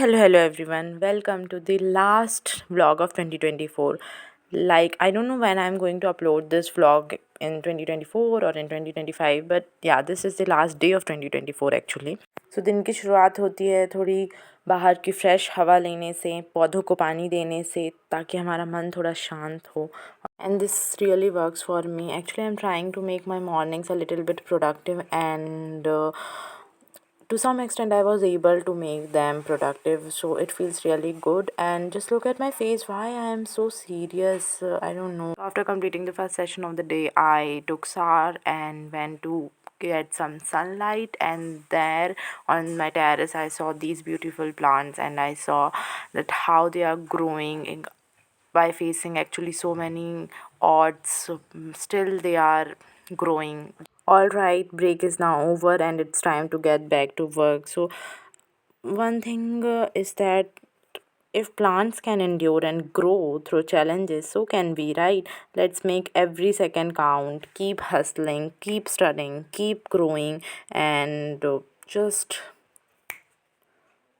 Hello everyone. Welcome to the last vlog of 2024. Like, I don't know when I'm going to upload this vlog in 2024 or in 2025, but yeah, this is the last day of 2024 actually. So दिन की शुरुआत होती है थोड़ी बाहर की fresh हवा लेने से, पौधों को पानी देने से, ताकि हमारा मन थोड़ा शांत हो. And this really works for me. Actually, I'm trying to make my mornings a little bit productive, and to some extent I was able to make them productive, so it feels really good. And just look at my face, why I am so serious, I don't know. After completing the first session of the day, I took shower and went to get some sunlight, and there on my terrace I saw these beautiful plants, and I saw that how they are growing by facing actually so many odds. Still they are growing. All right, break is now over and it's time to get back to work. So one thing is that if plants can endure and grow through challenges, so can we, right? Let's make every second count, keep hustling, keep studying, keep growing, and just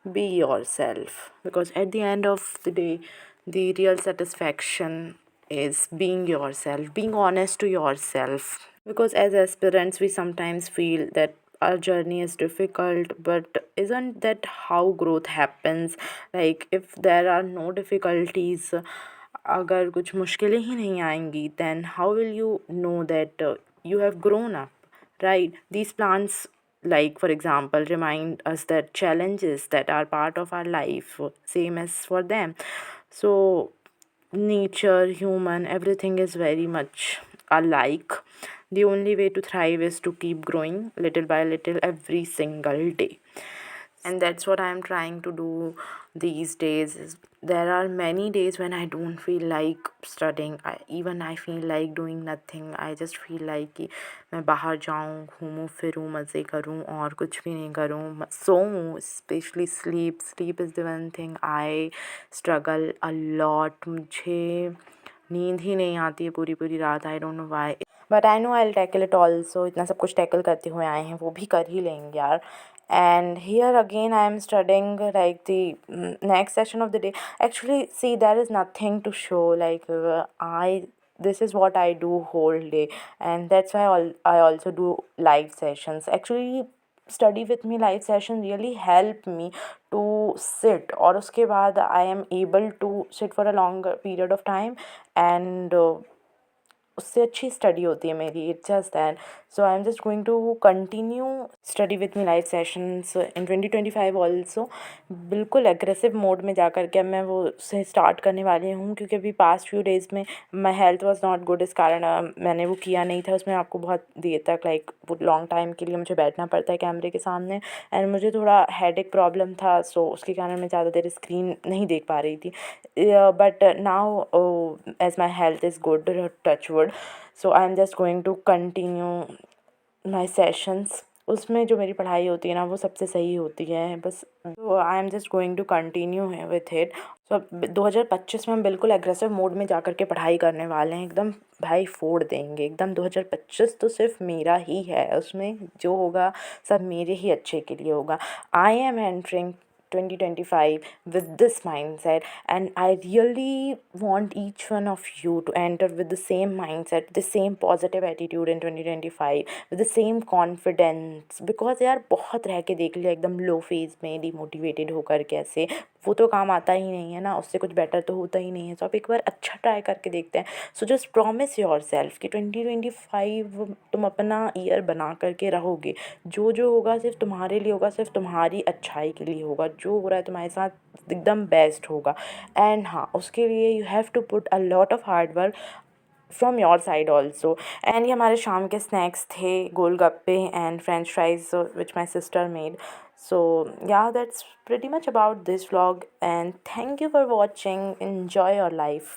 be yourself, because at the end of the day the real satisfaction is being yourself, being honest to yourself. Because as aspirants we sometimes feel that our journey is difficult, but isn't that how growth happens? Like, if there are no difficulties, अगर कुछ मुश्किलें ही नहीं आएंगी, then how will you know that you have grown up, right? These plants, like for example, remind us that challenges that are part of our life, same as for them. So nature, human, everything is very much alike. The only way to thrive is to keep growing little by little every single day, and that's what I'm trying to do these days. There are many days when I don't feel like studying. I feel like doing nothing. I just feel like कि मैं बाहर जाऊँ, घूमूँ फिरूँ, मज़े करूँ और कुछ भी नहीं करूँ, सोऊँ. Especially sleep is the one thing I struggle a lot. मुझे नींद ही नहीं आती है पूरी पूरी रात. I don't know why. But I know I tackle it also. इतना सब कुछ टैकल करते हुए आए हैं, वो भी कर ही लेंगे यार. And here again I am studying like the next session of the day. Actually, see, there is nothing to show. Like, I this is what I do whole day, and that's why I also do live sessions. Actually, study with me live session really help me to sit, और उसके बाद I am able to sit for a longer period of time, and उससे अच्छी study होती है मेरी. It's just that. So I am just going to continue study with me live sessions in 2025 also. बिल्कुल aggressive mode में जा कर के अब मैं वो से स्टार्ट करने वाली हूँ, क्योंकि अभी पास्ट फ्यू डेज़ में my health was not good. इस कारण मैंने वो किया नहीं था. उसमें आपको बहुत देर तक लाइक वो लॉन्ग टाइम के लिए मुझे बैठना पड़ता है कैमरे के सामने, एंड मुझे थोड़ा हेडेक प्रॉब्लम था, सो उसके कारण मैं ज़्यादा देर स्क्रीन नहीं देख पा रही थी. But now as my health is good, touch wood, so I am just going to continue my sessions. उसमें जो मेरी पढ़ाई होती है ना, वो सबसे सही होती है बस. तो I am just going to continue with it. So 2025 में हम बिल्कुल एग्रेसिव मोड में जा कर के पढ़ाई करने वाले हैं. एकदम भाई फोड़ देंगे एकदम. 2025 तो सिर्फ मेरा ही है, उसमें जो होगा सब मेरे ही अच्छे के लिए होगा. I am entering 2025 with this mindset, and I really want each one of you to enter with the same mindset, the same positive attitude in 2025, with the same confidence. because यार बहुत रह के देख लिया एकदम लो फेज में demotivated होकर कैसे, वो तो काम आता ही नहीं है ना, उससे कुछ बेटर तो होता ही नहीं है. तो आप एक बार अच्छा ट्राई करके देखते हैं. So just promise your self कि 2025 तुम अपना ईयर बना करके रहोगे. जो होगा सिर्फ तुम्हारे लिए होगा, सिर्फ तुम्हारी अच्छाई के लिए होगा. जो हो रहा है तुम्हारे साथ एकदम बेस्ट होगा. एंड हाँ, उसके लिए you have to put a lot of hard work from your side also. And ये हमारे शाम के स्नैक्स थे, golgappe and french fries which my sister made. So yeah, that's pretty much about this vlog, and thank you for watching. Enjoy your life.